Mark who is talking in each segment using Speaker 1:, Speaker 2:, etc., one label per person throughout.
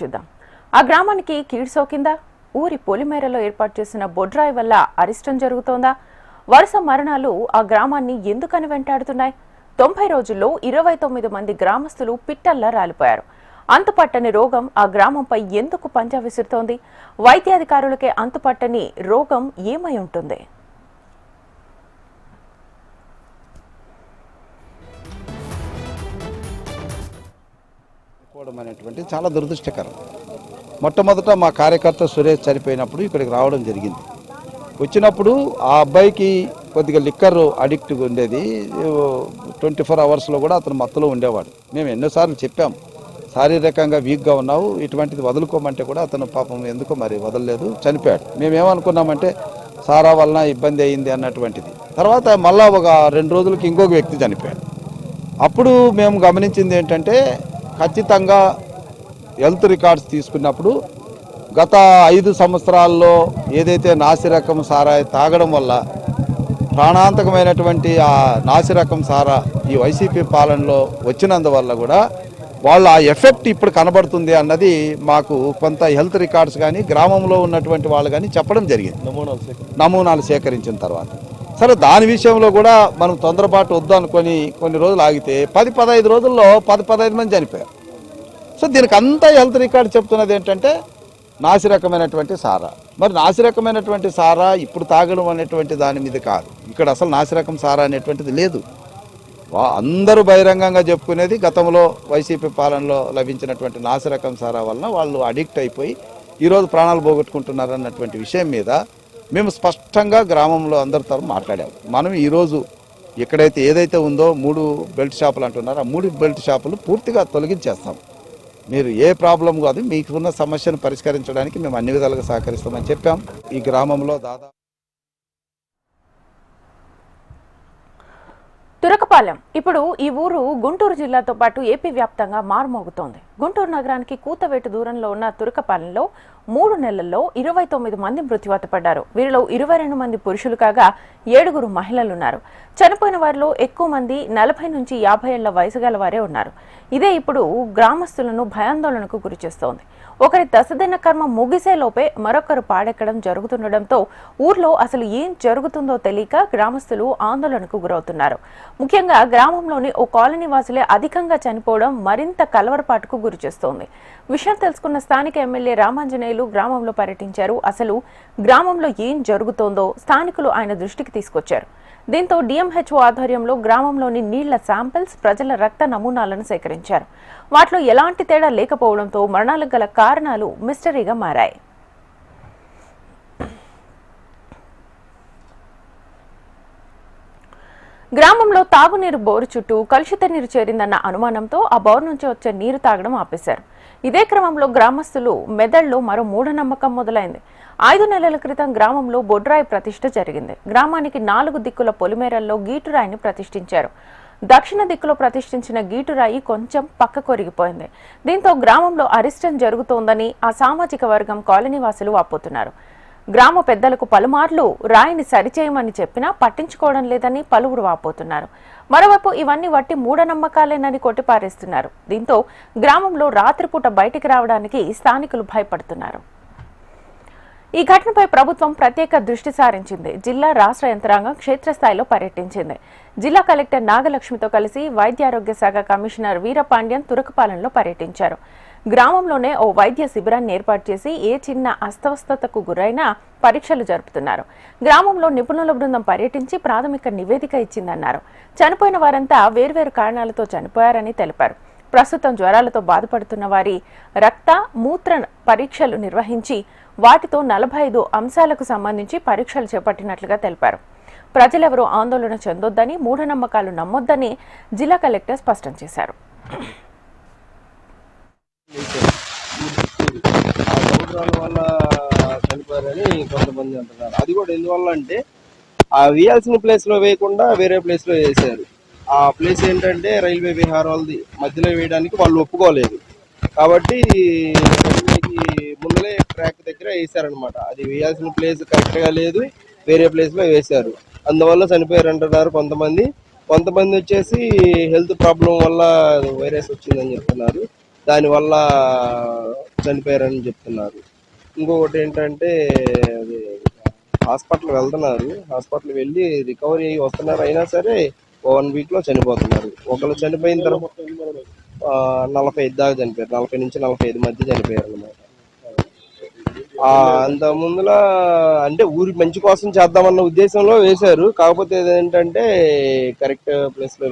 Speaker 1: చూద్దాం. ఆ గ్రామానికి కీడు సోకిందా? ఊరి పొలిమేరలో ఏర్పాటు చేసిన బొడ్రాయి వల్ల అరిష్టం జరుగుతోందా? వరుస మరణాలు ఆ గ్రామాన్ని ఎందుకని వెంటాడుతున్నాయి? 90 రోజుల్లో 29 మంది గ్రామస్తులు పిట్టల్లా రాలిపోయారు. అంతుపట్టని రోగం ఆ గ్రామంపై ఎందుకు పంజా విసురుతోంది? వైద్యాధికారులకే అంతుపట్టని రోగం ఏమై ఉంటుంది?
Speaker 2: అనేటువంటి చాలా దురదృష్టకరం. మొట్టమొదట మా కార్యకర్త సురేష్ చనిపోయినప్పుడు ఇక్కడికి రావడం జరిగింది. వచ్చినప్పుడు ఆ అబ్బాయికి కొద్దిగా లిక్కర్ అడిక్ట్ ఉండేది. 24 అవర్స్లో కూడా అతను మత్తులో ఉండేవాడు. మేము ఎన్నోసార్లు చెప్పాం, శారీరకంగా వీక్గా ఉన్నావు, ఇటువంటిది వదులుకోమంటే కూడా అతను పాపం ఎందుకో మరి వదలలేదు, చనిపోయాడు. మేమేమనుకున్నామంటే సారా వలన ఇబ్బంది అయింది అన్నటువంటిది. తర్వాత మళ్ళా ఒక 2 రోజులకి ఇంకొక వ్యక్తి చనిపోయాడు. అప్పుడు మేము గమనించింది ఏంటంటే ఖచ్చితంగా హెల్త్ రికార్డ్స్ తీసుకున్నప్పుడు గత 5 సంవత్సరాల్లో ఏదైతే నాసిరకం సారా తాగడం వల్ల ప్రాణాంతకమైనటువంటి ఆ నాసిరకం సారా ఈ వైసీపీ పాలనలో వచ్చినందువల్ల కూడా వాళ్ళ ఆ ఎఫెక్ట్ ఇప్పుడు కనబడుతుంది అన్నది మాకు కొంత హెల్త్ రికార్డ్స్ కానీ గ్రామంలో ఉన్నటువంటి వాళ్ళు కానీ చెప్పడం జరిగింది. నమూనాలు సేకరించిన తర్వాత సరే దాని విషయంలో కూడా మనం తొందరపాటు వద్దు అనుకొని కొన్ని రోజులు ఆగితే 10-15 రోజుల్లో 10-15 మంది చనిపోయారు. సో దీనికి అంతా హెల్త్ రికార్డ్ చెప్తున్నది ఏంటంటే నాసిరకమైనటువంటి సారా. మరి నాసిరకమైనటువంటి సారా ఇప్పుడు తాగడం అనేటువంటి దాని మీద కాదు, ఇక్కడ అసలు నాసిరకం సారా అనేటువంటిది లేదు. అందరూ బహిరంగంగా చెప్పుకునేది గతంలో వైసీపీ పాలనలో లభించినటువంటి నాసిరకం సారా వలన వాళ్ళు అడిక్ట్ అయిపోయి ఈరోజు ప్రాణాలు పోగొట్టుకుంటున్నారు అన్నటువంటి విషయం మీద మేము స్పష్టంగా గ్రామంలో అందరితో మాట్లాడాము. మనం ఈరోజు ఎక్కడైతే ఏదైతే ఉందో 3 బెల్ట్ షాపులు అంటున్నారో ఆ 3 బెల్ట్ షాపులు పూర్తిగా తొలగించేస్తాం. మీరు ఏ ప్రాబ్లం కాదు, మీకున్న సమస్యను పరిష్కరించడానికి మేము అన్ని విధాలుగా సహకరిస్తామని చెప్పాం. ఈ గ్రామంలో దాదాపు
Speaker 1: తురకపాలెం ఇప్పుడు ఈ ఊరు గుంటూరు జిల్లాతో పాటు ఏపీ వ్యాప్తంగా మారుమోగుతోంది. గుంటూరు నగరానికి కూతవేటు దూరంలో ఉన్న తురకపాలెంలో 3 నెలల్లో 29 మంది మృత్యువాత పడ్డారు. వీరిలో 22 మంది పురుషులు కాగా 7 మహిళలున్నారు. చనిపోయిన వారిలో ఎక్కువ మంది 40 నుంచి 50 ఏళ్ల వయసు గల వారే ఉన్నారు. ఇదే ఇప్పుడు గ్రామస్తులను భయాందోళనకు గురిచేస్తోంది. ఒకరి దశదిన కర్మ ముగిసేలోపే మరొకరు పాడెక్కడం జరుగుతుండటంతో ఊర్లో అసలు ఏం జరుగుతుందో తెలియక గ్రామస్తులు ఆందోళనకు గురవుతున్నారు. ముఖ్యంగా గ్రామంలోని ఓ కాలనీ వాసులే అధికంగా చనిపోవడం మరింత కలవరపాటుకు గురిచేస్తోంది. విషయం తెలుసుకున్న స్థానిక ఎమ్మెల్యే రామాంజనేయులు గ్రామంలో పర్యటించారు. అసలు గ్రామంలో ఏం జరుగుతోందో స్థానికులు ఆయన దృష్టికి తీసుకొచ్చారు. దీంతో డిఎంహెచ్ఓ ఆధ్వర్యంలో గ్రామంలోని నీళ్ల శాంపిల్స్, ప్రజల రక్త నమూనాలను సేకరించారు. వాటిలో ఎలాంటి తేడా లేకపోవడంతో మరణాలకు గల కారణాలు మిస్టరీగా మారాయి. గ్రామంలో తాగునీరు బోరు చుట్టూ కలుషిత నీరు చేరిందన్న అనుమానంతో ఆ బోరు నుంచి వచ్చే నీరు తాగడం ఆపేశారు. ఇదే క్రమంలో గ్రామస్తులు మెదడులో మరో మూఢనమ్మకం మొదలైంది. 5 నెలల క్రితం గ్రామంలో బొడ్రాయి ప్రతిష్ఠ జరిగింది. గ్రామానికి 4 దిక్కుల పొలిమేరల్లో గీటురాయిని ప్రతిష్ఠించారు. దక్షిణ దిక్కులో ప్రతిష్ఠించిన గీటురాయి కొంచెం పక్క కొరిగిపోయింది. దీంతో గ్రామంలో అరిష్టం జరుగుతోందని ఆ సామాజిక వర్గం కాలనీవాసులు వాపోతున్నారు. గ్రామ పెద్దలకు పలుమార్లు రాయిని సరిచేయమని చెప్పినా పట్టించుకోవడం లేదని పలువురు వాపోతున్నారు. మరోవైపు ఇవన్నీ వట్టి మూఢనమ్మకాలేనని కొట్టిపారేస్తున్నారు. దీంతో గ్రామంలో రాత్రిపూట బయటికి రావడానికి స్థానికులు భయపడుతున్నారు. ఈ ఘటనపై ప్రభుత్వం ప్రత్యేక దృష్టి సారించింది. జిల్లా, రాష్ట్ర యంత్రాంగం క్షేత్రస్థాయిలో పర్యటించింది. జిల్లా కలెక్టర్ నాగలక్ష్మితో కలిసి వైద్యారోగ్య శాఖ కమిషనర్ వీరపాండ్యన్ తురకపాలెంలో పర్యటించారు. గ్రామంలోనే ఓ వైద్య శిబిరాన్ని ఏర్పాటు చేసి ఏ చిన్న అస్తవ్యస్తతకు గురైనా పరీక్షలు జరుపుతున్నారు. గ్రామంలో నిపుణుల బృందం పర్యటించి ప్రాథమిక నివేదిక ఇచ్చిందన్నారు. చనిపోయిన వారంతా వేర్వేరు కారణాలతో చనిపోయారని తెలిపారు. ప్రస్తుతం జ్వరాలతో బాధపడుతున్న వారి రక్త, మూత్ర పరీక్షలు నిర్వహించి వాటితో 45 అంశాలకు సంబంధించి పరీక్షలు చేపట్టినట్లుగా తెలిపారు. ప్రజలెవరూ ఆందోళన చెందొద్దని, మూఢనమ్మకాలు నమ్మొద్దని జిల్లా కలెక్టర్ స్పష్టం చేశారు.
Speaker 3: వల్ల చనిపోయారని కొంతమంది అంటున్నారు. అది కూడా ఎందువల్ల అంటే ఆ వేయాల్సిన ప్లేస్ లో వేయకుండా వేరే ప్లేస్ లో వేసారు. ఆ ప్లేస్ ఏంటంటే రైల్వే విహార్ వాళ్ళది మధ్యలో వేయడానికి వాళ్ళు ఒప్పుకోలేదు. కాబట్టి ముందలే ట్రాక్ దగ్గర వేసారనమాట. అది వేయాల్సిన ప్లేస్ కరెక్ట్ గా లేదు, వేరే ప్లేస్ లో వేశారు. అందువల్ల చనిపోయారు అంటున్నారు కొంతమంది. వచ్చేసి హెల్త్ ప్రాబ్లం వల్ల వైరస్ వచ్చిందని చెప్తున్నారు. దానివల్ల చనిపోయారని చెప్తున్నారు. ఇంకొకటి ఏంటంటే అది హాస్పిటల్ వెళ్తున్నారు, హాస్పిటల్ వెళ్ళి రికవరీ అయ్యి వస్తున్నారు, అయినా సరే 1 వీక్లో చనిపోతున్నారు. ఒకళ్ళు చనిపోయిన తర్వాత 45 దాకా చనిపోయారు, 40 నుంచి 45 మధ్య చనిపోయారు అనమాట. అంత ముందులా అంటే ఊరి మంచి కోసం చేద్దామన్న ఉద్దేశంలో వేశారు. కాకపోతే ఏంటంటే కరెక్ట్ ప్లేస్లో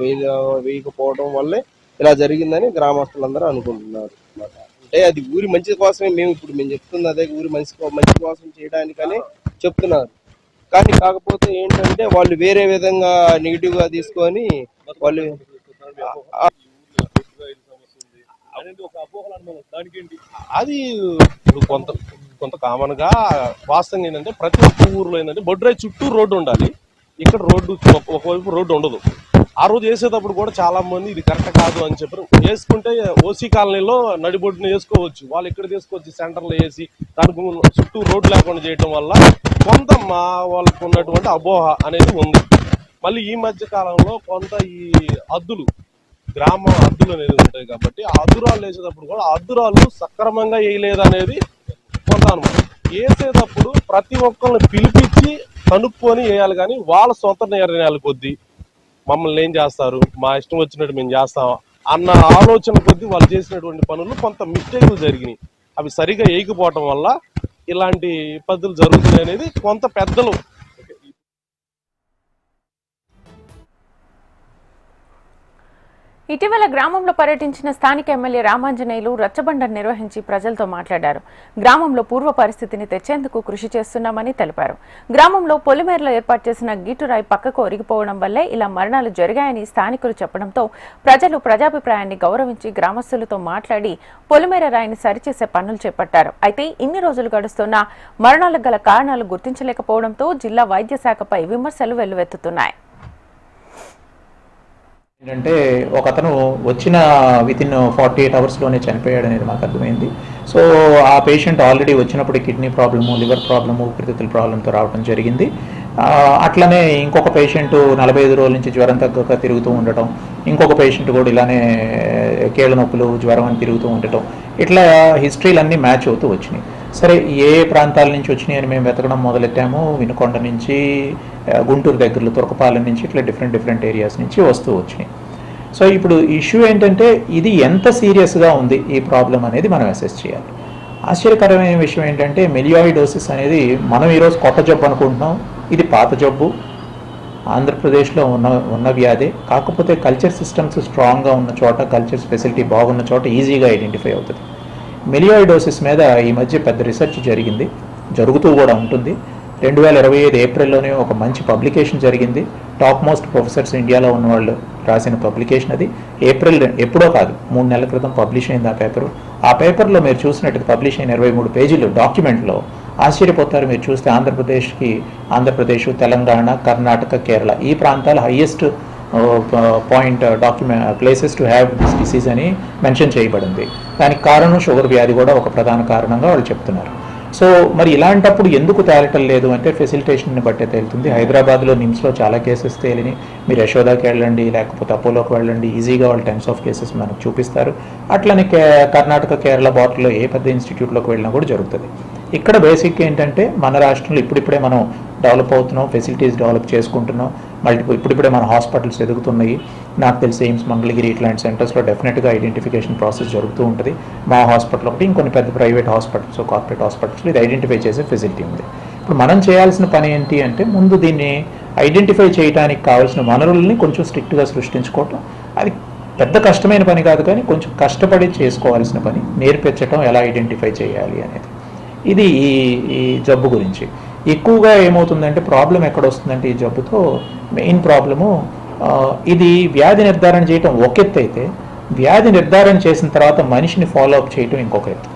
Speaker 3: వేయకపోవడం వల్లే ఇలా జరిగిందని గ్రామస్తులందరూ అనుకుంటున్నారు అన్నమాట. అంటే అది ఊరి మంచి కోసమే, మేము చెప్తుంది అదే, ఊరి మంచి కోసం చేయడానికని చెప్తున్నారు. కానీ కాకపోతే ఏంటంటే వాళ్ళు వేరే విధంగా నెగిటివ్గా తీసుకొని వాళ్ళు
Speaker 4: అది ఇప్పుడు కొంత కామన్ గా వాస్తవం ఏంటంటే ప్రతి ఒక్క ఊర్లో ఏంటంటే బొడ్రాయి చుట్టూ రోడ్డు ఉండాలి. ఇక్కడ రోడ్డు ఒకవైపు రోడ్డు ఉండదు. ఆ రోజు వేసేటప్పుడు కూడా చాలా మంది ఇది కరెక్ట్ కాదు అని చెప్పారు. వేసుకుంటే ఓసీ కాలనీలో నడిబొడ్డుని వేసుకోవచ్చు, వాళ్ళు ఇక్కడ తీసుకొచ్చి సెంటర్లో వేసి దానికి చుట్టూ రోడ్డు లేకుండా చేయడం వల్ల కొంత మా వాళ్ళకు ఉన్నటువంటి అపోహ అనేది ఉంది. మళ్ళీ ఈ మధ్య కాలంలో కొంత ఈ గ్రామ అద్దులు అనేది ఉంటాయి కాబట్టి ఆ అద్దురాలు వేసేటప్పుడు కూడా అద్దురాలు సక్రమంగా వేయలేదు అనేది కొంత అనుమానం. వేసేటప్పుడు ప్రతి ఒక్కరిని పిలిపించి కనుక్కొని వేయాలి, కానీ వాళ్ళ సొంత నిర్ణయాల కొద్దీ మమ్మల్ని ఏం చేస్తారు, మా ఇష్టం వచ్చినట్టు మేము చేస్తాం అన్న ఆలోచన కొద్దీ వాళ్ళు చేసినటువంటి పనులు కొంత మిస్టేక్లు జరిగినాయి. అవి సరిగా వేయకపోవటం వల్ల ఇలాంటి ఇబ్బందులు జరుగుతున్నాయి అనేది కొంత పెద్దలు.
Speaker 1: ఇటీవల గ్రామంలో పర్యటించిన స్థానిక ఎమ్మెల్యే రామాంజనేయులు రచ్చబండ నిర్వహించి ప్రజలతో మాట్లాడారు. గ్రామంలో పూర్వ పరిస్థితిని తెచ్చేందుకు కృషి చేస్తున్నామని తెలిపారు. గ్రామంలో పొలిమేరలో ఏర్పాటు చేసిన గీటురాయి పక్కకు ఒరిగిపోవడం వల్లే ఇలా మరణాలు జరిగాయని స్థానికులు చెప్పడంతో ప్రజలు ప్రజాభిప్రాయాన్ని గౌరవించి గ్రామస్తులతో మాట్లాడి పొలిమేర రాయిని సరిచేసే పనులు చేపట్టారు. అయితే ఇన్ని రోజులు గడుస్తున్నా మరణాలకు గల కారణాలు గుర్తించలేకపోవడంతో జిల్లా వైద్య శాఖపై విమర్శలు వెల్లువెత్తుతున్నాయి.
Speaker 5: ఏంటంటే ఒక అతను వచ్చిన వితిన్ 48 అవర్స్లోనే చనిపోయాడు అనేది మాకు అర్థమైంది. సో ఆ పేషెంట్ ఆల్రెడీ వచ్చినప్పుడు కిడ్నీ ప్రాబ్లము, లివర్ ప్రాబ్లము, ఊపిరితిత్తుల ప్రాబ్లంతో రావడం జరిగింది. అట్లనే ఇంకొక పేషెంట్ 45 రోజుల నుంచి జ్వరం తగ్గక తిరుగుతూ ఉండటం, ఇంకొక పేషెంట్ కూడా ఇలానే కీళ్ళ నొప్పులు, జ్వరం అని తిరుగుతూ ఉండటం, ఇట్లా హిస్టరీలు అన్నీ మ్యాచ్ అవుతూ వచ్చినాయి. సరే, ఏ ప్రాంతాల నుంచి వచ్చినాయి అని మేము వెతకడం మొదలెట్టాము. వినుకొండ నుంచి, గుంటూరు దగ్గరలో తురకపాలెం నుంచి, ఇట్లా డిఫరెంట్ ఏరియాస్ నుంచి వస్తూ వచ్చినాయి. సో ఇప్పుడు ఇష్యూ ఏంటంటే ఇది ఎంత సీరియస్గా ఉంది ఈ ప్రాబ్లం అనేది మనం అసెస్ చేయాలి. ఆశ్చర్యకరమైన విషయం ఏంటంటే మెలియాయిడోసిస్ అనేది మనం ఈరోజు కొత్త జబ్బు అనుకుంటున్నాం. ఇది పాత జబ్బు, ఆంధ్రప్రదేశ్లో ఉన్న వ్యాధి. కాకపోతే కల్చర్ సిస్టమ్స్ స్ట్రాంగ్గా ఉన్న చోట, కల్చర్ ఫెసిలిటీ బాగున్న చోట ఈజీగా ఐడెంటిఫై అవుతుంది. మెలియాయిడోసిస్ మీద ఈ మధ్య పెద్ద రీసెర్చ్ జరుగుతూ కూడా ఉంటుంది. 2025 ఏప్రిల్లోనే ఒక మంచి పబ్లికేషన్ జరిగింది. టాప్ మోస్ట్ ప్రొఫెసర్స్ ఇండియాలో ఉన్నవాళ్ళు రాసిన పబ్లికేషన్ అది. ఏప్రిల్ ఎప్పుడో కాదు, 3 నెలల క్రితం పబ్లిష్ అయింది ఆ పేపరు. ఆ పేపర్లో మీరు చూసినట్టు పబ్లిష్ అయిన 23 పేజీలు డాక్యుమెంట్లో ఆశ్చర్యపోతారు. మీరు చూస్తే ఆంధ్రప్రదేశ్, తెలంగాణ, కర్ణాటక, కేరళ ఈ ప్రాంతాలు highest places to have this disease అని మెన్షన్ చేయబడింది. దానికి కారణం షుగర్ వ్యాధి కూడా ఒక ప్రధాన కారణంగా వాళ్ళు చెప్తున్నారు. సో మరి ఇలాంటప్పుడు ఎందుకు తేలటం లేదు అంటే ఫెసిలిటేషన్ని బట్టే తేలుతుంది. హైదరాబాద్లో నిమ్స్లో చాలా కేసెస్ తేలిని. మీరు యశోదాకి వెళ్ళండి, లేకపోతే అపోలోకి వెళ్ళండి, ఈజీగా వాళ్ళు టైమ్స్ ఆఫ్ కేసెస్ మనకు చూపిస్తారు. అట్లనే కర్ణాటక, కేరళ బార్డర్లో ఏ పెద్ద ఇన్స్టిట్యూట్లోకి వెళ్ళినా కూడా జరుగుతుంది. ఇక్కడ బేసిక్ ఏంటంటే మన రాష్ట్రంలో ఇప్పుడిప్పుడే మనం డెవలప్ అవుతున్నాం, ఫెసిలిటీస్ డెవలప్ చేసుకుంటున్నాం, ఇప్పుడిప్పుడే మన హాస్పిటల్స్ ఎదుగుతున్నాయి. నాకు తెలిసి ఎయిమ్స్, మంగళగిరి ఇట్లాంటి సెంటర్స్లో డెఫినెట్గా ఐడెంటిఫికేషన్ ప్రాసెస్ జరుగుతూ ఉంటుంది. మా హాస్పిటల్ ఒకటి, ఇంకొన్ని పెద్ద ప్రైవేట్ హాస్పిటల్స్, కార్పొరేట్ హాస్పిటల్స్లో ఇది ఐడెంటిఫై చేసే ఫెసిలిటీ ఉంది. ఇప్పుడు మనం చేయాల్సిన పని ఏంటి అంటే ముందు దీన్ని ఐడెంటిఫై చేయడానికి కావాల్సిన వనరుల్ని కొంచెం స్ట్రిక్ట్గా సృష్టించుకోవటం. అది పెద్ద కష్టమైన పని కాదు, కానీ కొంచెం కష్టపడి చేసుకోవాల్సిన పని, నేర్పించటం ఎలా ఐడెంటిఫై చేయాలి అనేది. ఇది ఈ జబ్బు గురించి. ఎక్కువగా ఏమవుతుందంటే ప్రాబ్లం ఎక్కడ వస్తుందంటే ఈ జబ్బుతో మెయిన్ ప్రాబ్లము ఇది వ్యాధి నిర్ధారణ చేయటం ఒక ఎత్తు అయితే, వ్యాధి నిర్ధారణ చేసిన తర్వాత మనిషిని ఫాలో అప్ చేయటం ఇంకొక ఎత్తు.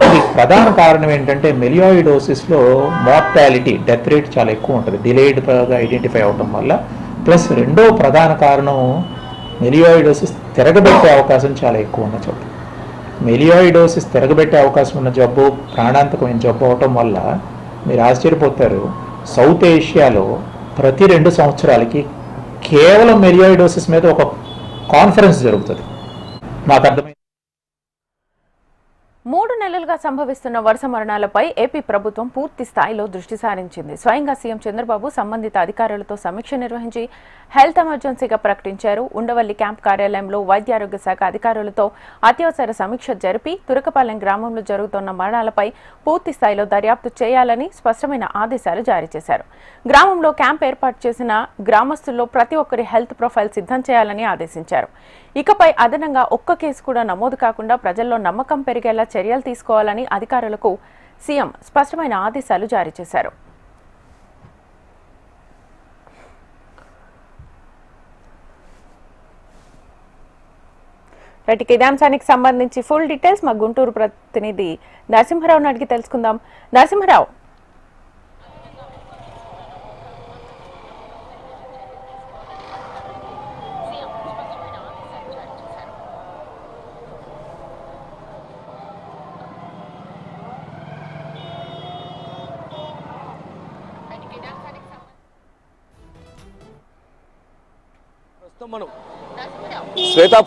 Speaker 5: ఇది ప్రధాన కారణం ఏంటంటే మెలియాయిడోసిస్లో మార్టాలిటీ, డెత్ రేట్ చాలా ఎక్కువ ఉంటుంది డిలేడ్గా ఐడెంటిఫై అవడం వల్ల. ప్లస్ రెండో ప్రధాన కారణం మెలియాయిడోసిస్ తిరగబెట్టే అవకాశం చాలా ఎక్కువ ఉన్న జబ్బు. మెలియాయిడోసిస్ తిరగబెట్టే అవకాశం ఉన్న జబ్బు ప్రాణాంతకమైన జబ్బు అవటం వల్ల మీరు ఆశ్చర్యపోతారు, సౌత్ ఏషియాలో ప్రతి 2 సంవత్సరాలకి కేవలం మెలియాయిడోసిస్ మీద ఒక కాన్ఫరెన్స్ జరుగుతుంది. నాకు అర్థమైంది.
Speaker 1: 3 నెలలుగా సంభవిస్తున్న వరుస మరణాలపై ఏపీ ప్రభుత్వం పూర్తి స్థాయిలో దృష్టి సారించింది. స్వయంగా సీఎం చంద్రబాబు సంబంధిత అధికారులతో సమీక్ష నిర్వహించి హెల్త్ ఎమర్జెన్సీగా ప్రకటించారు. ఉండవల్లి క్యాంప్ కార్యాలయంలో వైద్యారోగ్య శాఖ అధికారులతో అత్యవసర సమీక్ష జరిపి తురకపాలెం గ్రామంలో జరుగుతున్న మరణాలపై పూర్తి స్థాయిలో దర్యాప్తు చేయాలని స్పష్టమైన ఆదేశాలు జారీ చేశారు. గ్రామంలో క్యాంప్ ఏర్పాటు చేసిన గ్రామస్తుల్లో ప్రతి ఒక్కరి హెల్త్ ప్రొఫైల్ సిద్ధం చేయాలని ఆదేశించారు. ఇకపై అదనంగా ఒక్క కేసు కూడా నమోదు కాకుండా ప్రజల్లో నమ్మకం పెరిగేలా చర్యలు తీసుకోవాలని అధికారులకు సీఎం స్పష్టమైన ఆదేశాలు జారీ చేశారు. ఇదే అంశానికి సంబంధించి ఫుల్ డీటెయిల్స్ మా గుంటూరు ప్రతినిధి నరసింహారావుని అడిగి తెలుసుకుందాం. నరసింహారావు,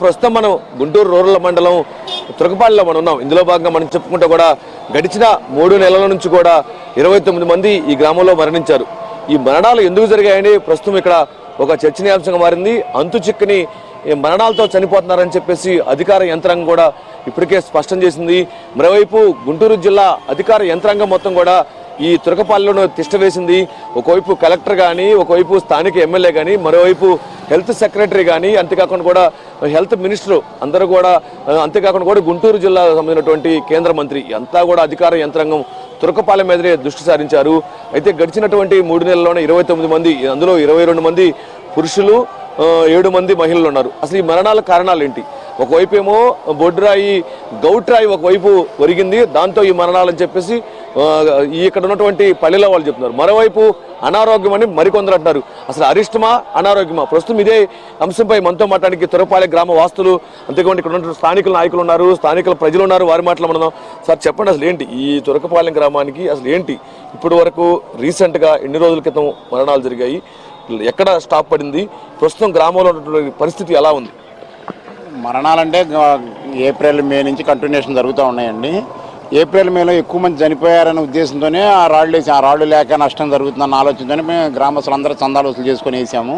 Speaker 6: ప్రస్తుతం మనం గుంటూరు రూరల్ మండలం తురకపాలెంలో మనం ఉన్నాం. ఇందులో భాగంగా మనం చెప్పుకుంటే కూడా గడిచిన 3 నెలల నుంచి కూడా 29 మంది ఈ గ్రామంలో మరణించారు. ఈ మరణాలు ఎందుకు జరిగాయని ప్రస్తుతం ఇక్కడ ఒక చర్చనీయాంశంగా మారింది. అంతు చిక్కని మరణాలతో చనిపోతున్నారని చెప్పేసి అధికార యంత్రాంగం కూడా ఇప్పటికే స్పష్టం చేసింది. మరోవైపు గుంటూరు జిల్లా అధికార యంత్రాంగం మొత్తం కూడా ఈ తురకపాలెంలో తిష్టవేసింది. ఒకవైపు కలెక్టర్ కానీ, ఒకవైపు స్థానిక ఎమ్మెల్యే కానీ, మరోవైపు హెల్త్ సెక్రటరీ కానీ, అంతేకాకుండా కూడా హెల్త్ మినిస్టర్ అందరూ కూడా, అంతేకాకుండా కూడా గుంటూరు జిల్లా సంబంధించినటువంటి కేంద్ర మంత్రి అంతా కూడా అధికార యంత్రాంగం తురకపాలెం మీదనే దృష్టి సారించారు. అయితే గడిచినటువంటి 3 నెలల్లోనే 29 మంది, అందులో 22 మంది పురుషులు, 7 మంది మహిళలు ఉన్నారు. అసలు ఈ మరణాల కారణాలు ఏంటి? ఒకవైపు ఏమో బొడ్రాయి, గౌట్రాయి ఒకవైపు ఒరిగింది, దాంతో ఈ మరణాలు అని చెప్పేసి ఇక్కడ ఉన్నటువంటి పల్లెలో వాళ్ళు చెప్తున్నారు. మరోవైపు అనారోగ్యం అని మరికొందరు అంటున్నారు. అసలు అరిష్టమా, అనారోగ్యమా? ప్రస్తుతం ఇదే అంశంపై మనతో మాట్లాడానికి తురకపాలెం గ్రామ వాస్తులు, అంతేకాకుండా ఇక్కడ ఉన్న స్థానికుల నాయకులు ఉన్నారు, స్థానికుల ప్రజలు ఉన్నారు. వారి మాటలు మనం సార్ చెప్పండి, అసలు ఏంటి ఈ తురకపాలెం గ్రామానికి అసలు ఏంటి ఇప్పటి వరకు రీసెంట్గా ఎన్ని రోజుల క్రితం మరణాలు జరిగాయి, ఎక్కడ స్టాప్ పడింది, ప్రస్తుతం గ్రామంలో ఉన్నటువంటి పరిస్థితి ఎలా ఉంది?
Speaker 7: మరణాలంటే ఏప్రిల్ మే నుంచి కంటిన్యూషన్ జరుగుతూ ఉన్నాయండి. ఏప్రిల్ మేలో ఎక్కువ మంది చనిపోయారనే ఉద్దేశంతోనే ఆ రాళ్ళు లేక నష్టం జరుగుతుందన్న ఆలోచనతోనే మేము గ్రామస్తులందరూ చందాలు వసూలు చేసుకొని వేసాము.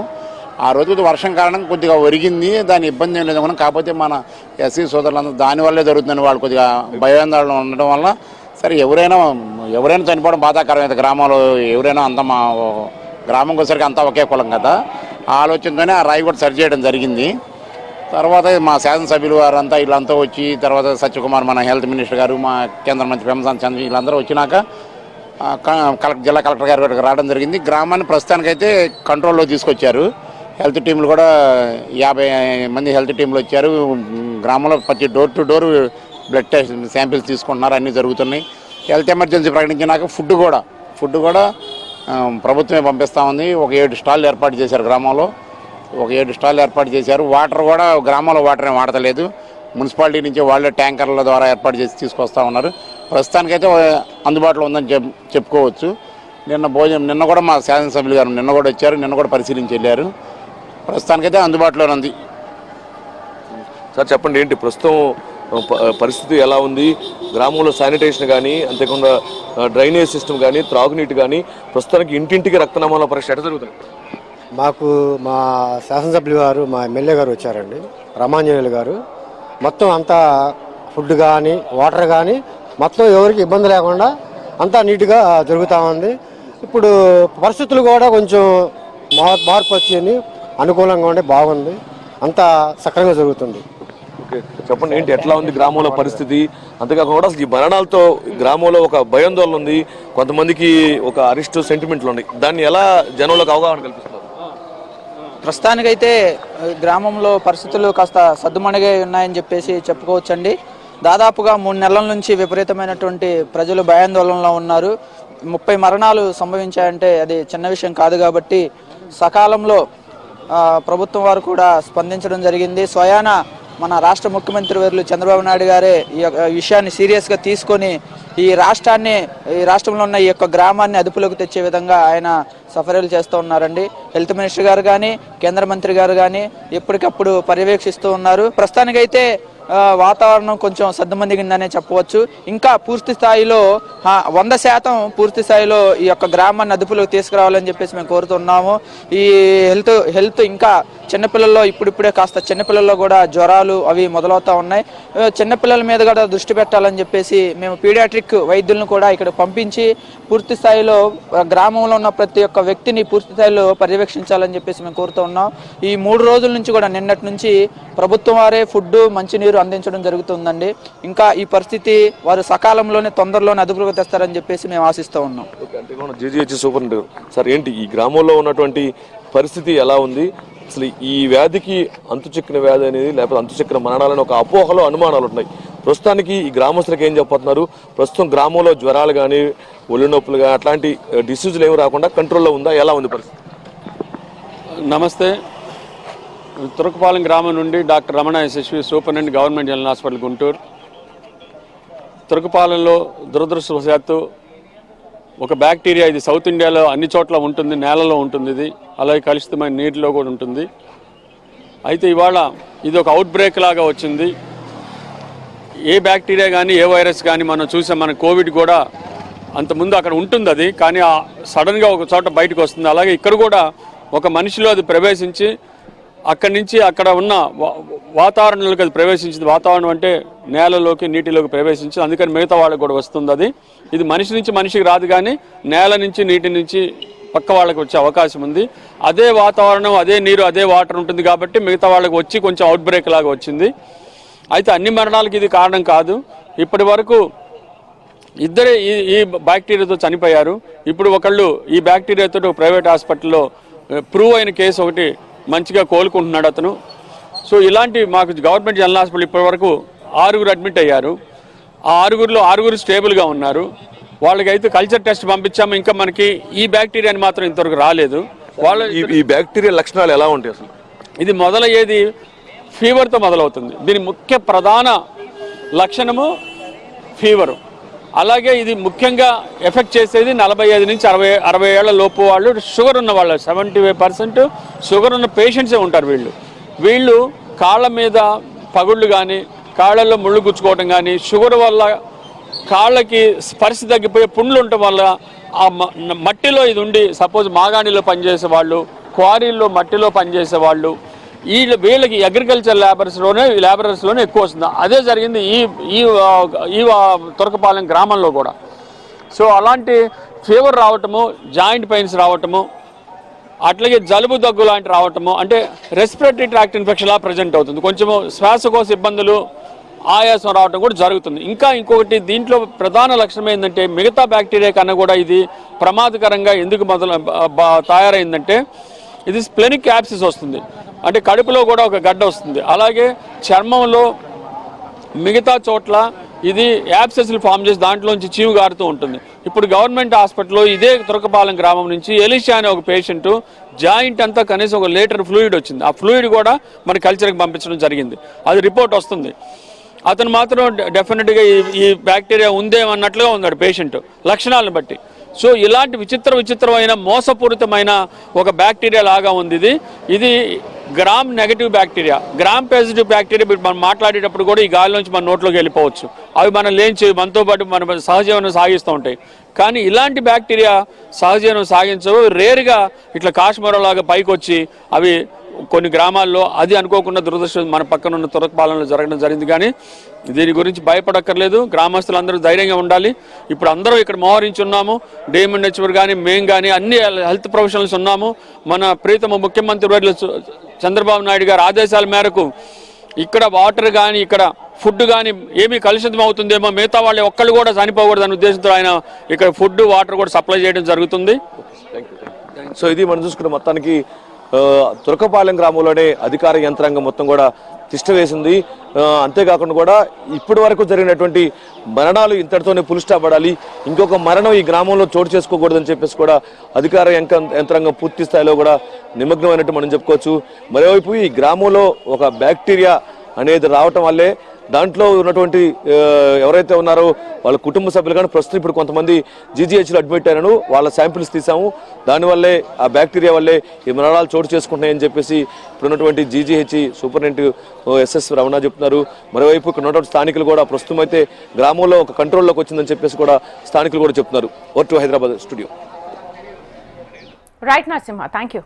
Speaker 7: ఆ రోజు వర్షం కారణంగా కొద్దిగా ఒరిగింది, దాని ఇబ్బంది ఏం లేదు. కాకపోతే మన ఎస్సీ సోదరులందరూ దానివల్లే జరుగుతుందని వాళ్ళు కొద్దిగా భయాందోళన ఉండడం వల్ల సరే ఎవరైనా చనిపోవడం బాధాకరమైతే గ్రామంలో ఎవరైనా అంతా మా గ్రామంకి వచ్చేసరికి అంతా ఒకే కులం కదా, ఆ ఆలోచనతోనే ఆ రాయి కూడా సరి చేయడం జరిగింది. తర్వాత మా శాసనసభ్యులు వారంతా వీళ్ళంతా వచ్చి, తర్వాత సత్యకుమార్ మన హెల్త్ మినిస్టర్ గారు, మా కేంద్ర మంత్రి పెమ్మసాని చంద్ర వీళ్ళందరూ వచ్చినాక జిల్లా కలెక్టర్ గారు రావడం జరిగింది. గ్రామాన్ని ప్రస్తుతానికైతే కంట్రోల్లో తీసుకొచ్చారు. హెల్త్ టీంలు కూడా 50 మంది హెల్త్ టీంలు వచ్చారు. గ్రామంలో ప్రతి door to door blood test samples తీసుకుంటున్నారు, అన్నీ జరుగుతున్నాయి. హెల్త్ ఎమర్జెన్సీ ప్రకటించినాక ఫుడ్ కూడా ప్రభుత్వమే పంపిస్తూ ఉంది. ఒక 7 స్టాళ్ళు ఏర్పాటు చేశారు గ్రామంలో, ఒక 7 స్టాళ్ళు ఏర్పాటు చేశారు. వాటర్ కూడా గ్రామంలో వాటర్ ఏం వాడతలేదు, మున్సిపాలిటీ నుంచి వాళ్ళే ట్యాంకర్ల ద్వారా ఏర్పాటు చేసి తీసుకొస్తూ ఉన్నారు. ప్రస్తుతానికైతే అందుబాటులో ఉందని చెప్పుకోవచ్చు. నిన్న కూడా మా శాసనసభ్యులు గారు నిన్న కూడా వచ్చారు, నిన్న కూడా పరిశీలించి వెళ్ళారు. ప్రస్తుతానికైతే అందుబాటులోనే ఉంది.
Speaker 6: సార్ చెప్పండి, ఏంటి ప్రస్తుతం పరిస్థితి ఎలా ఉంది? గ్రామంలో శానిటేషన్ కానీ, అంతేకాకుండా డ్రైనేజ్ సిస్టమ్ కానీ, త్రాగునీటి కానీ, ప్రస్తుతానికి ఇంటింటికి రక్త నమూనా పరీక్ష ఎట్లా జరుగుతుంది?
Speaker 8: మాకు మా శాసనసభ్యులు గారు, మా ఎమ్మెల్యే గారు వచ్చారండి, రామాంజనేయులు గారు. మొత్తం అంతా ఫుడ్ కానీ, వాటర్ కానీ మొత్తం ఎవరికి ఇబ్బంది లేకుండా అంతా నీట్గా జరుగుతూ ఉంది. ఇప్పుడు పరిస్థితులు కూడా కొంచెం మార్పు వచ్చి అనుకూలంగా ఉండి బాగుంది, అంతా సక్రమంగా జరుగుతుంది.
Speaker 6: ఓకే, చెప్పండి, ఏంటి ఎట్లా ఉంది గ్రామంలో పరిస్థితి? అంతేకాకుండా అసలు ఈ మరణాలతో గ్రామంలో ఒక భయాందోళన ఉంది, కొంతమందికి ఒక అరిస్ట్ సెంటిమెంట్లు ఉన్నాయి. దాన్ని ఎలా జనంలోకి అవగాహన కల్పిస్తున్నారు?
Speaker 9: ప్రస్తుతానికైతే గ్రామంలో పరిస్థితులు కాస్త సద్దుమణిగే ఉన్నాయని చెప్పేసి చెప్పుకోవచ్చండి. దాదాపుగా 3 నెలల నుంచి విపరీతమైనటువంటి ప్రజలు భయాందోళనలో ఉన్నారు. 30 మరణాలు సంభవించాయంటే అది చిన్న విషయం కాదు. కాబట్టి సకాలంలో ప్రభుత్వం వారు కూడా స్పందించడం జరిగింది. స్వయాన మన రాష్ట్ర ముఖ్యమంత్రి వర్యులు చంద్రబాబు నాయుడు గారే ఈ విషయాన్ని సీరియస్గా తీసుకొని ఈ రాష్ట్రంలో ఉన్న ఈ యొక్క గ్రామాన్ని అదుపులోకి తెచ్చే విధంగా ఆయన సఫరీలు చేస్తూ ఉన్నారండి. హెల్త్ మినిస్టర్ గారు కానీ, కేంద్ర మంత్రి గారు కానీ ఎప్పటికప్పుడు పర్యవేక్షిస్తూ ఉన్నారు. ప్రస్తుతానికైతే వాతావరణం కొంచెం సద్దుమణిగిందనే చెప్పవచ్చు. ఇంకా పూర్తి స్థాయిలో 100% పూర్తి స్థాయిలో ఈ యొక్క గ్రామాన్ని అదుపులోకి తీసుకురావాలని చెప్పేసి మేము కోరుతున్నాము. ఈ హెల్త్ ఇంకా చిన్నపిల్లల్లో ఇప్పుడిప్పుడే కాస్త చిన్నపిల్లల్లో కూడా జ్వరాలు అవి మొదలవుతూ ఉన్నాయి. చిన్నపిల్లల మీద కూడా దృష్టి పెట్టాలని చెప్పేసి మేము పీడియాట్రిక్ వైద్యులను కూడా ఇక్కడ పంపించి పూర్తి స్థాయిలో గ్రామంలో ఉన్న ప్రతి ఒక్క వ్యక్తిని పూర్తి స్థాయిలో పర్యవేక్షించాలని చెప్పేసి మేము కోరుతూ ఉన్నాం. ఈ 3 రోజుల నుంచి కూడా నిన్నటి నుంచి ప్రభుత్వం వారే ఫుడ్ మంచినీరు అందించడం జరుగుతుందండి. ఇంకా ఈ పరిస్థితి వారు సకాలంలోనే తొందరలోనే అదుపులోకి తెస్తారని చెప్పేసి మేము ఆశిస్తూ ఉన్నాం.
Speaker 6: జీజీహెచ్ సూపరింటెండెంట్ సార్, ఏంటి ఈ గ్రామంలో ఉన్నటువంటి పరిస్థితి ఎలా ఉంది? అసలు ఈ వ్యాధికి అంతుచిక్కిన వ్యాధి అనేది లేకపోతే అంతుచిక్కిన మరణాలని ఒక అపోహలో అనుమానాలు ఉన్నాయి. ప్రస్తుతానికి ఈ గ్రామస్తులకు ఏం చెప్పబోతున్నారు? ప్రస్తుతం గ్రామంలో జ్వరాలు కానీ ఒళ్ళు నొప్పులు కానీ అట్లాంటి డిసీజులు ఏమి రాకుండా కంట్రోల్లో ఉందా? ఎలా ఉంది పరిస్థితి?
Speaker 10: నమస్తే. తురకపాలెం గ్రామం నుండి doctor Ramana Yashasvi, superintendent government general hospital Guntur. తురకపాలెంలో దురదృష్టవశాత్తు ఒక బ్యాక్టీరియా, ఇది సౌత్ ఇండియాలో అన్ని చోట్ల ఉంటుంది, నేలలో ఉంటుంది, ఇది అలాగే కలుషితమైన నీటిలో కూడా ఉంటుంది. అయితే ఇవాళ ఇది ఒక అవుట్ బ్రేక్ లాగా వచ్చింది. ఏ బ్యాక్టీరియా కానీ ఏ వైరస్ కానీ మనం చూసాం, మన కోవిడ్ కూడా అంతకుముందు అక్కడ ఉంటుంది అది, కానీ సడన్గా ఒక చోట బయటకు వస్తుంది. అలాగే ఇక్కడ కూడా ఒక మనిషిలో అది ప్రవేశించి అక్కడి నుంచి అక్కడ ఉన్న వాతావరణంలోకి అది ప్రవేశించింది. వాతావరణం అంటే నేలలోకి నీటిలోకి ప్రవేశించి, అందుకని మిగతా వాళ్ళకి కూడా వస్తుంది అది. ఇది మనిషి నుంచి మనిషికి రాదు, కానీ నేల నుంచి నీటి నుంచి పక్క వాళ్ళకి వచ్చే అవకాశం ఉంది. అదే వాతావరణం, అదే నీరు, అదే వాటర్ ఉంటుంది కాబట్టి మిగతా వాళ్ళకి వచ్చి కొంచెం అవుట్ బ్రేక్ లాగా వచ్చింది. అయితే అన్ని మరణాలకి ఇది కారణం కాదు. ఇప్పటి వరకు ఇద్దరే ఈ బ్యాక్టీరియాతో చనిపోయారు. ఇప్పుడు ఒకళ్ళు ఈ బ్యాక్టీరియాతో ప్రైవేట్ హాస్పిటల్లో ప్రూవ్ అయిన కేసు ఒకటి మంచిగా కోలుకుంటున్నాడు అతను. సో ఇలాంటి మాకు గవర్నమెంట్ జనరల్ హాస్పిటల్ ఇప్పటి వరకు 6 అడ్మిట్ అయ్యారు. ఆ 6 స్టేబుల్గా ఉన్నారు. వాళ్ళకైతే కల్చర్ టెస్ట్ పంపించాము. ఇంకా మనకి ఈ బ్యాక్టీరియాని మాత్రం ఇంతవరకు రాలేదు.
Speaker 6: ఈ బ్యాక్టీరియా లక్షణాలు ఎలా ఉంటాయి అసలు?
Speaker 10: ఇది మొదలయ్యేది ఫీవర్తో మొదలవుతుంది. దీని ముఖ్య ప్రధాన లక్షణము ఫీవరు. అలాగే ఇది ముఖ్యంగా ఎఫెక్ట్ చేసేది 45 నుంచి 60 ఏళ్ల లోపు వాళ్ళు, షుగర్ ఉన్న వాళ్ళు. 75% షుగర్ ఉన్న పేషెంట్సే ఉంటారు వీళ్ళు. కాళ్ళ మీద పగుళ్ళు కానీ, కాళ్ళల్లో ముళ్ళు గుచ్చుకోవడం కానీ, షుగర్ వల్ల కాళ్ళకి స్పర్శ తగ్గిపోయే పుండ్లు ఉండటం వల్ల ఆ మట్టిలో ఇది ఉండి, సపోజ్ మాగాణిలో పనిచేసే వాళ్ళు, క్వారీల్లో మట్టిలో పనిచేసే వాళ్ళు, వీళ్ళకి అగ్రికల్చర్ ల్యాబొరేటరీస్లోనే ఎక్కువ వస్తుంది. అదే జరిగింది ఈ తురకపాలెం గ్రామంలో కూడా. సో అలాంటి ఫీవర్ రావటము, జాయింట్ పెయిన్స్ రావటము, అట్లాగే జలుబు దగ్గు లాంటి రావటము, అంటే రెస్పిరేటరీ ట్రాక్ట్ ఇన్ఫెక్షన్లా ప్రజెంట్ అవుతుంది. కొంచెము శ్వాసకోశ ఇబ్బందులు, ఆయాసం రావటం కూడా జరుగుతుంది. ఇంకొకటి దీంట్లో ప్రధాన లక్షణం ఏంటంటే, మిగతా బ్యాక్టీరియా కన్నా కూడా ఇది ప్రమాదకరంగా ఎందుకు తయారైందంటే, ఇది స్ప్లెనిక్ యాబ్సిస్ వస్తుంది, అంటే కడుపులో కూడా ఒక గడ్డ వస్తుంది. అలాగే చర్మంలో మిగతా చోట్ల ఇది యాబ్సెస్లు ఫామ్ చేసి దాంట్లోంచి చీము గారుతూ ఉంటుంది. ఇప్పుడు గవర్నమెంట్ హాస్పిటల్లో ఇదే తురకపాలెం గ్రామం నుంచి ఎలిషా అనే ఒక పేషెంట్ జాయింట్ అంతా కనీసం 1 లీటర్ ఫ్లూయిడ్ వచ్చింది. ఆ ఫ్లూయిడ్ కూడా మన కల్చర్కి పంపించడం జరిగింది. అది రిపోర్ట్ వస్తుంది. అతను మాత్రం డెఫినెట్గా ఈ బ్యాక్టీరియా ఉందేమన్నట్లుగా ఉన్నాడు పేషెంట్ లక్షణాలను బట్టి. సో ఇలాంటి విచిత్రమైన మోసపూరితమైన ఒక బ్యాక్టీరియా లాగా ఉంది ఇది gram negative bacteria. Gram positive bacteria మనం మాట్లాడేటప్పుడు కూడా ఈ గాలిలోంచి మన నోట్లోకి వెళ్ళిపోవచ్చు. అవి మనం లేచి మనతో పాటు మన సహజీవనం సాగిస్తూ ఉంటాయి. కానీ ఇలాంటి బ్యాక్టీరియా సహజీవనం సాగించవు. రేరుగా ఇట్లా కాశ్మీరంలాగా పైకి వచ్చి అవి కొన్ని గ్రామాల్లో, అది అనుకోకుండా దురదృష్టం మన పక్కన ఉన్న తురకపాలెంలో జరగడం జరిగింది. కానీ దీని గురించి భయపడక్కర్లేదు. గ్రామస్తులందరూ ధైర్యంగా ఉండాలి. ఇప్పుడు అందరూ ఇక్కడ మోహరించి ఉన్నాము. డిఎంఎన్హెచ్ఓ కానీ మేము కానీ అన్ని హెల్త్ ప్రొఫెషనల్స్ ఉన్నాము. మన ప్రీతమ ముఖ్యమంత్రి వర్యులు చంద్రబాబు నాయుడు గారి ఆదేశాల మేరకు ఇక్కడ వాటర్ కానీ, ఇక్కడ ఫుడ్ కానీ ఏమీ కలుషితం అవుతుందేమో, మిగతా వాళ్ళు ఒక్కళ్ళు కూడా చనిపోకూడదనే ఉద్దేశంతో ఆయన ఇక్కడ ఫుడ్, వాటర్ కూడా సప్లై చేయడం జరుగుతుంది.
Speaker 6: సో ఇది మనం చూసుకున్న మొత్తానికి తురకపాలెం గ్రామంలోనే అధికార యంత్రాంగం మొత్తం కూడా తిష్ట వేసింది. అంతేకాకుండా కూడా ఇప్పటి వరకు జరిగినటువంటి మరణాలు ఇంతటితోనే పులిస్టాప్ పడాలి, ఇంకొక మరణం ఈ గ్రామంలో చోటు చేసుకోకూడదని చెప్పేసి కూడా అధికార యంత్రాంగం పూర్తి స్థాయిలో కూడా నిమగ్నమైనట్టు మనం చెప్పుకోవచ్చు. మరోవైపు ఈ గ్రామంలో ఒక బ్యాక్టీరియా అనేది రావటం వల్లే దాంట్లో ఉన్నటువంటి ఎవరైతే ఉన్నారో వాళ్ళ కుటుంబ సభ్యులు కానీ ప్రస్తుతం ఇప్పుడు కొంతమంది జీజీహెచ్లో అడ్మిట్ అయినారు. వాళ్ళ శాంపిల్స్ తీసాము. దానివల్లే ఆ బ్యాక్టీరియా వల్లే ఈ మరణాలు చోటు చేసుకుంటున్నాయని చెప్పేసి ఇప్పుడున్నటువంటి జీజీహెచ్ సూపరింటెండెంట్ ఎస్ఎస్ రమణ చెప్తున్నారు. మరోవైపు ఇక్కడ ఉన్నటువంటి స్థానికులు కూడా ప్రస్తుతం అయితే గ్రామంలో ఒక కంట్రోల్లోకి వచ్చిందని చెప్పేసి కూడా స్థానికులు కూడా చెప్తున్నారు. Over to Hyderabad studio.
Speaker 1: Right Narasimha, thank you.